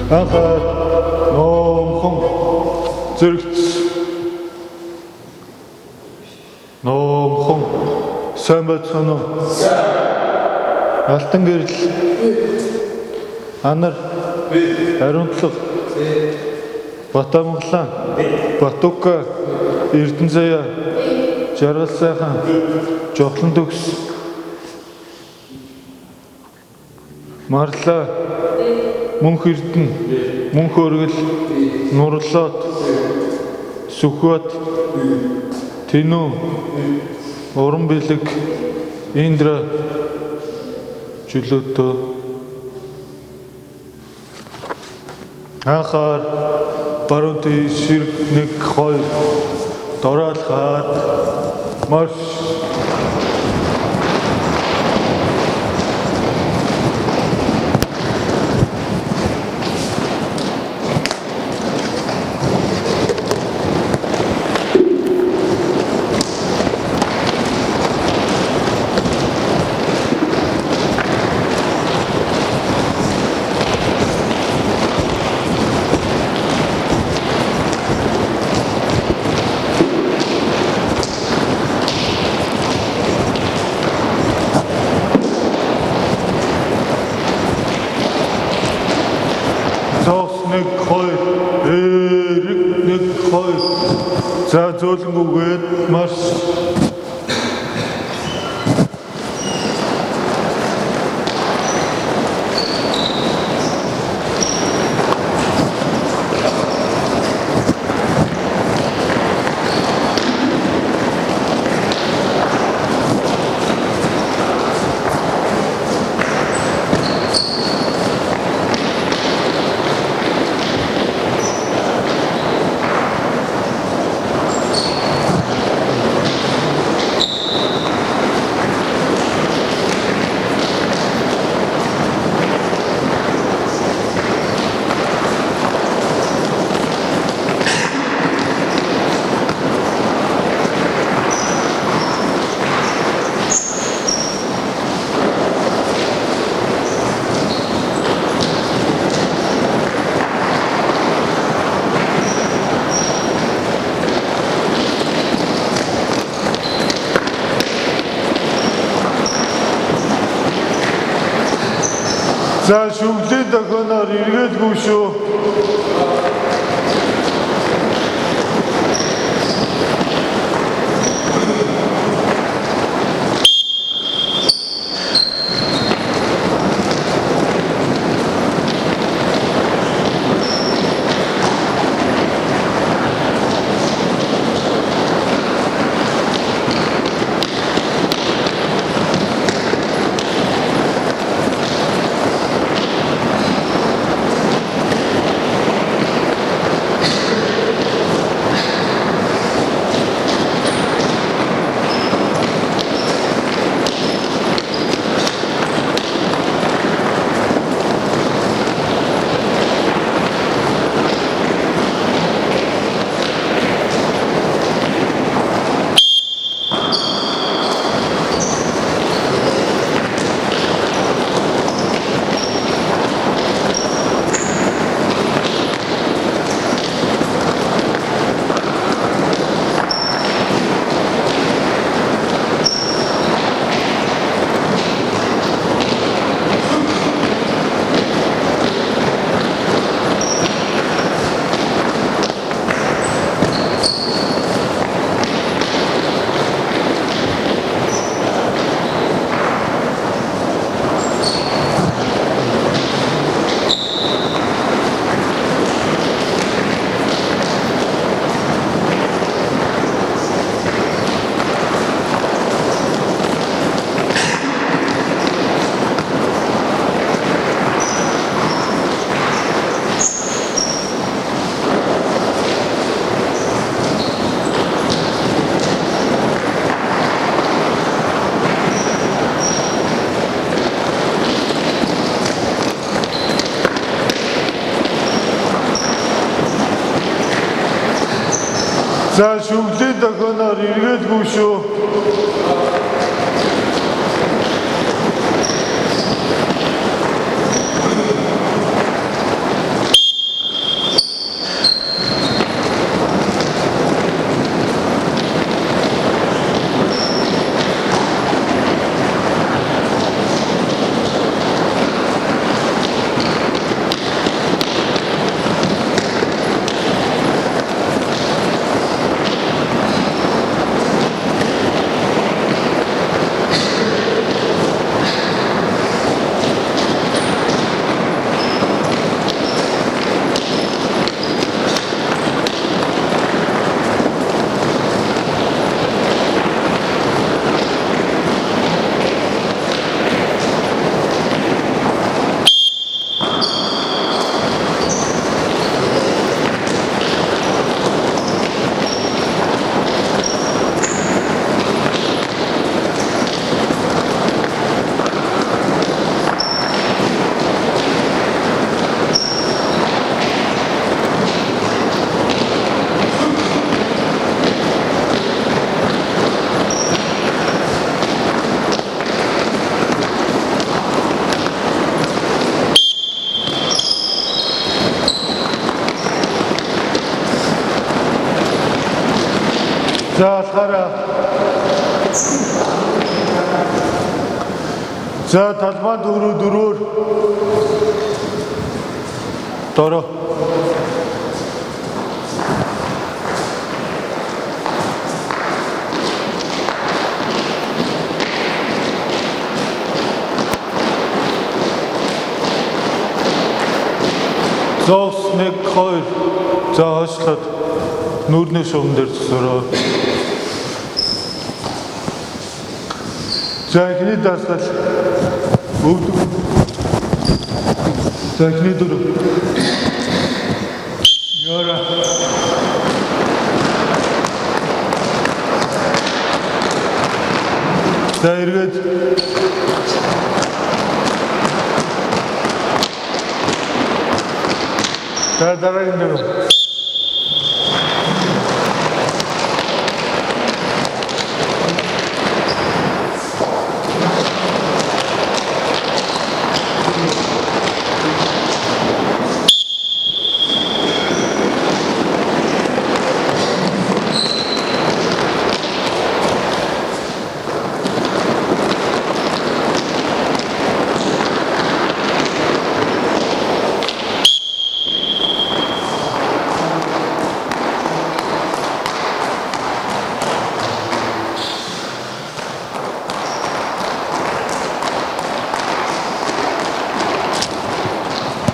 Анхаар номхон зэрэгц номхон сайн байцгаана уу? Алтан гэрэл анар ариунтлаг Батамглан Батука Эрдэнэзая Жаргал сайхан Жохлон төгс Марла Мөнх Эрдэнэ Мөнх Өргөл Нурлоод Сүхбат Тинүү Уран бэлэг Индра Чөлөөтөө анхаар баруун тийш ширэг 1 2 дороолоход марш за зөөлөнгүүгээд марш за шүглээ дохоноор эргэлгүй шүү. За шүглээ дохоноор эргэлгүй шүү. За алхаараа. За талбай дөрөөр дөрөө. Зоос 1 2 за хойшлоод нүүрний шугам дээр зогсороо. За ихний дасгал өвдөг. За ихний дөрөв. Яра. За эргээд за дараагийн дөрөв.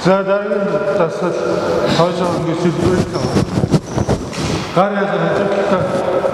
За дараагийн дасгал хойшоо ингэ сэлбэрэл тав. Гар язан хэвчээ.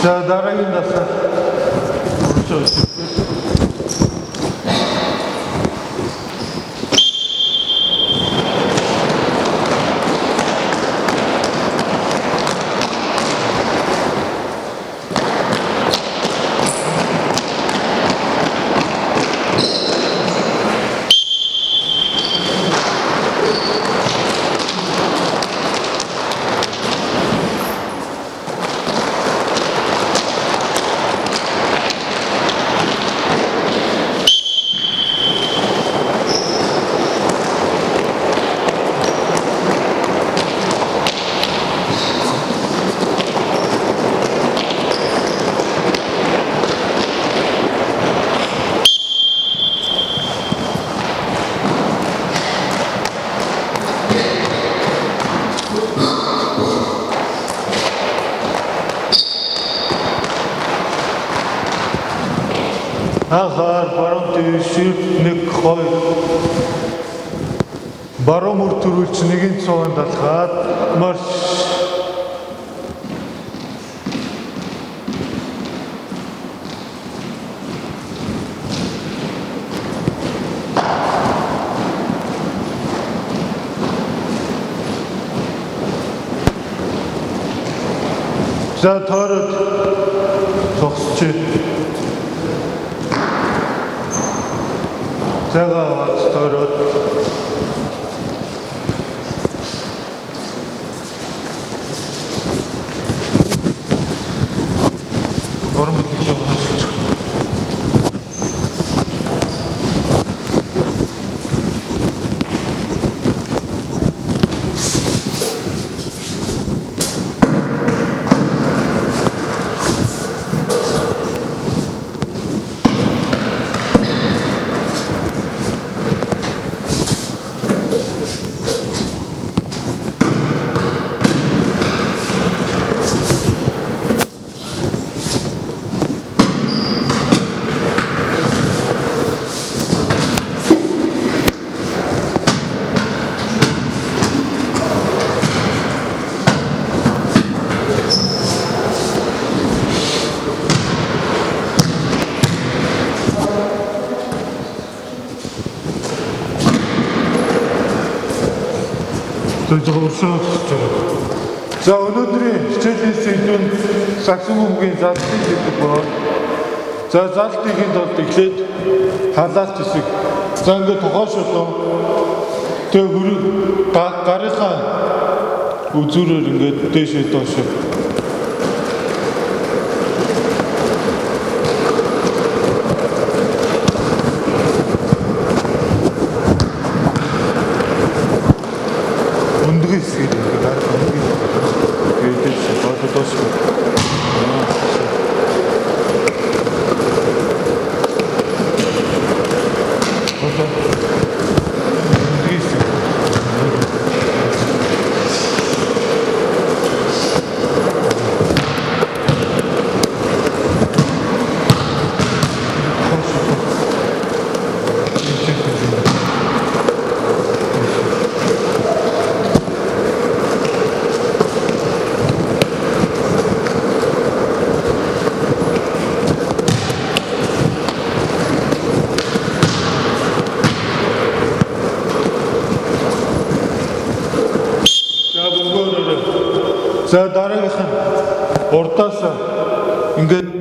За дараагийн дасгал. Ахаар баруун тийшээ 1 2 баруун мөр төрүүлж нэгэн цогонд алхаад марш. За таарад зогсож Зага сторот. Нормально всё хорошо. 저거 없어졌죠. 자, 오늘들이 хичээлээс илүү саксофоны залтыг гэдэг боо. За, залтыг тулд эхлээд халаалт хэсэг. За, ингээд тухайшуулсан. Тэгээ гарынхаа үзүүрээр ингээд дээшээ доошоо. За, дараагийнх нь урдаас ингээд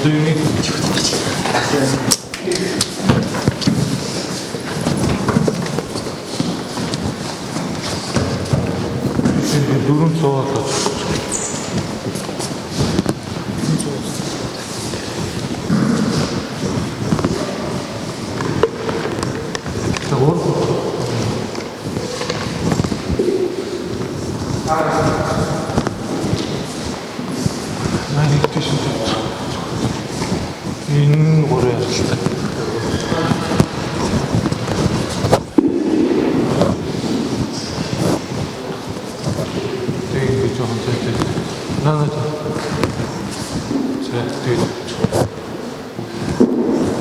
do you need? Şimdi durum soğukta. Tamam. Ben ilk düşündüm. Oraya işte. 되게 좀 한테 나는 자 뒤에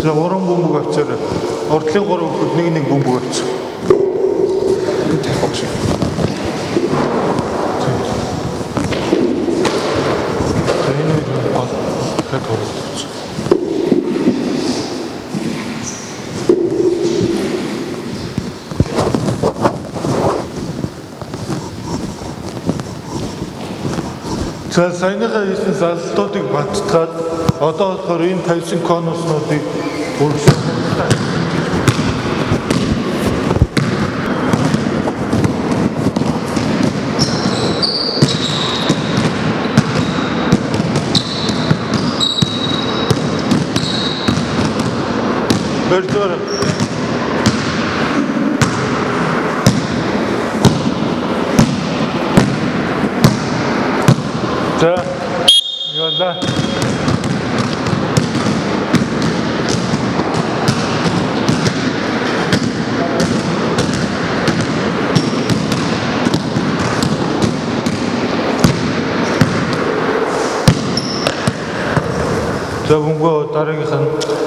자 За уран бөмбөг авчаарай. Ордлын 3 хүүхэд нэг бөмбөг авч. Тавих шиг. За энэ бол дахиад хурц. За саяныхаа хийсэн залтуудыг баттгаад одоо болохоор энэ 50 конуснуудыг үргэлжлүүлж Бэрдэр. За, яла. За, бөмбөг дараагийнх нь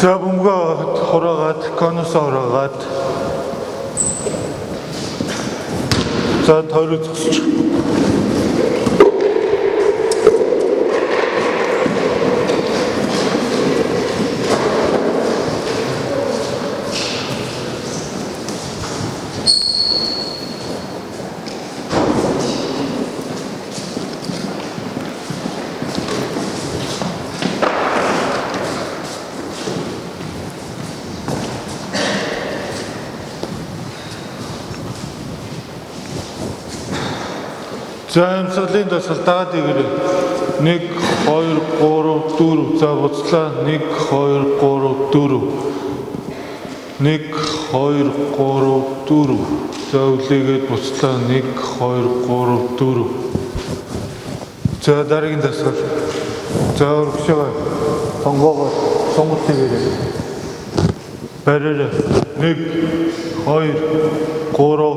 За бөмбөг хураагаад, конус ороогаад. За тойрог зогсож. За амьсгалын дасгал дагаад игээрэй. 1 2 3 4 за буцлаа 1 2 3 4 1 2 3 4 за үлээгээд буцлаа 1 2 3 4 за дараагийн дасгал за өргөшөө сонгоогоо сонголт хийгээрэй. Бариараа 1 2 3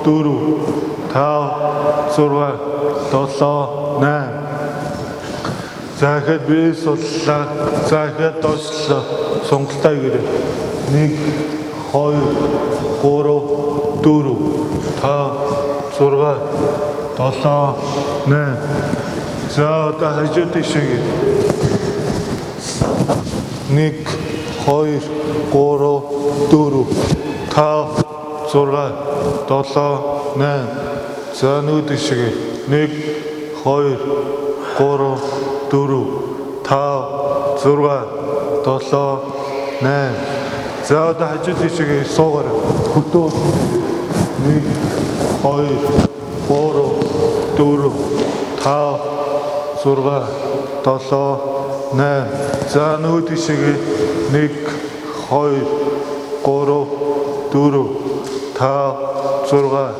4 5 6 7 8 Захад би судлаа. Захад доошлоо. Сонголтоо игээрэй. 1 2 3 4 5 6 7 8 За одоо хажууд шиг 1 2 3 4 5 6 7 8 За нүүд шиг 1 2 3 4 5 6 7 8 За одоо хажууд шиг суугаар хөдөө 1 2 3 4 5 6 7 8 За нүүд шиг 1 2 3 4 5 6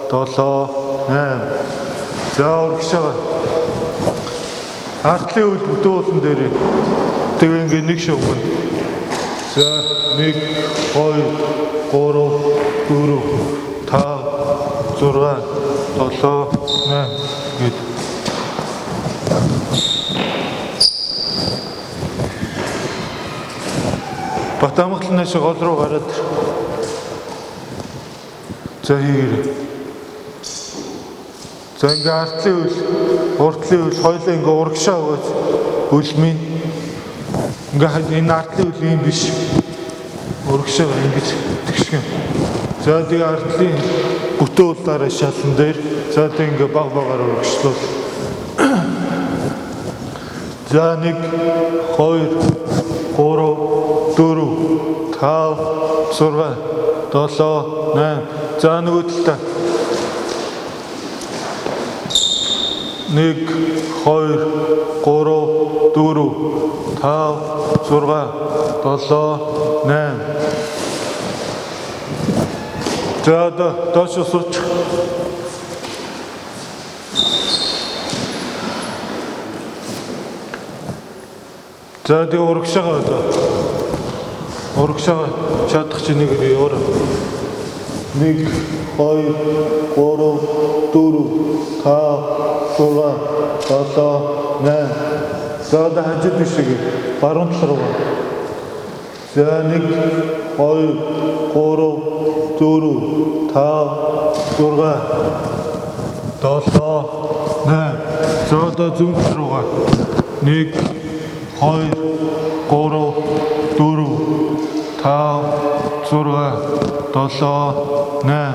7 8 За урагшаа артлын үйл бүдүүлэн дээр тэгээ ингээ нэг шугам За 1 2 3 4 5 6 7 8 гээд Батамгалнаас гол руу гараад за хийгээрэй. За ингээ артлын үйл, уртлын үйл хоёлаа ингээ урагшаа өгөөч үлмийн. Ингээ энэ артлын үйл юм биш. Урагшаа ингэж тэгшгэн. За тэгээ артлын бүтэн уулаараа шалан дээр. За тэг ингээ баг багаар урагшлуул. За 1 2 3 4 5 6 7 8 за нөгөө талдаа 1 2 3 4 5 6 7 8 за доош сууч. За тэгээ урагшаага одоо. Урагшаага чадах чинь нэг өөр. 1 2 3 4 5 6 7 8 за одоо хажууд бишиг баруун тал руу. За 1 2 3 4 5 6 7 8 за одоо зүүн тал руугаа 1 2 3 4 5 6 7 8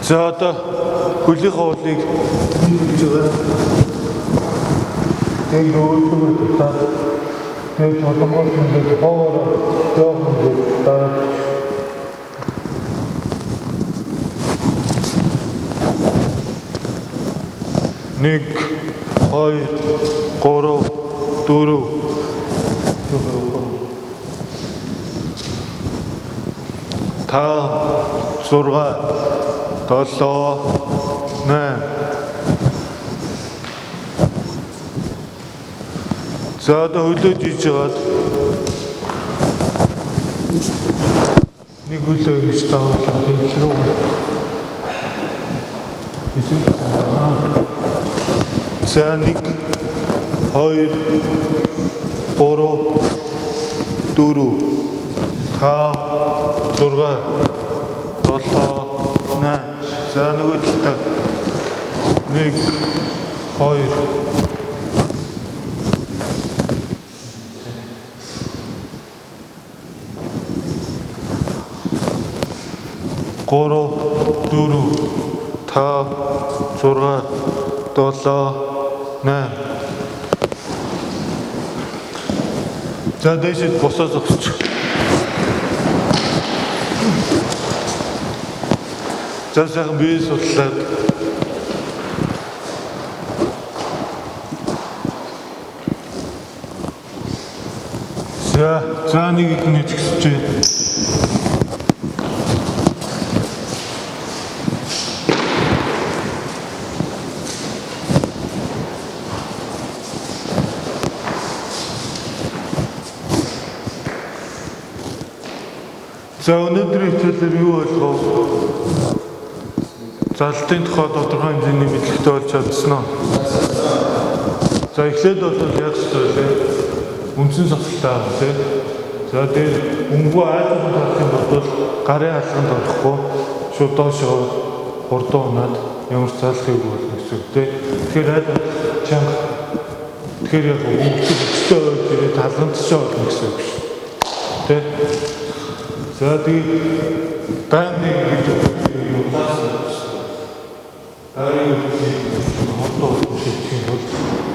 за одоо хөлийнхөө уулыг хийж байгаа. Тэг өөрөөр та тэг толгойд нэг хоороо жоохон та 1 2 3 4 5 6 7 8 за одоо хөлөөж хийж байгаад нэг хөлөө ингэж таавал хэлрүү за 1 2 3 4 5 6 7 8 за нөгөө талдаа 1 2 3 4 5 6 7 8 за дэшид босоод өгч. За сайхан бие судлаад за нэг их нэг хэвчээ. За өнөөдрийн хичээлээр юу болгоо? Залтын тухай тодорхой хэмжээний мэдлэгтэй болж чадсан уу? За эхлээд бол яг зөвлөө үндсэн сахалтай аа тийм. За дээр өнгөө айдын талын бол гарын алханд орохгүй шууд доошоо хурдан унаад ямар залхыг болно гэсэн үг тийм. Тэгэхээр айд чанга тэгэхээр яг өнгөтэй ирээд талхандчаа болно гэсэн үг шүү. Тийм. За тэгээ таны гэж юу таасан харин хотоо шийдэх бол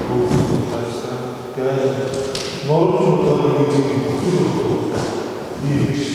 бүгд таасан. Тэгээ норчтой гэж ийш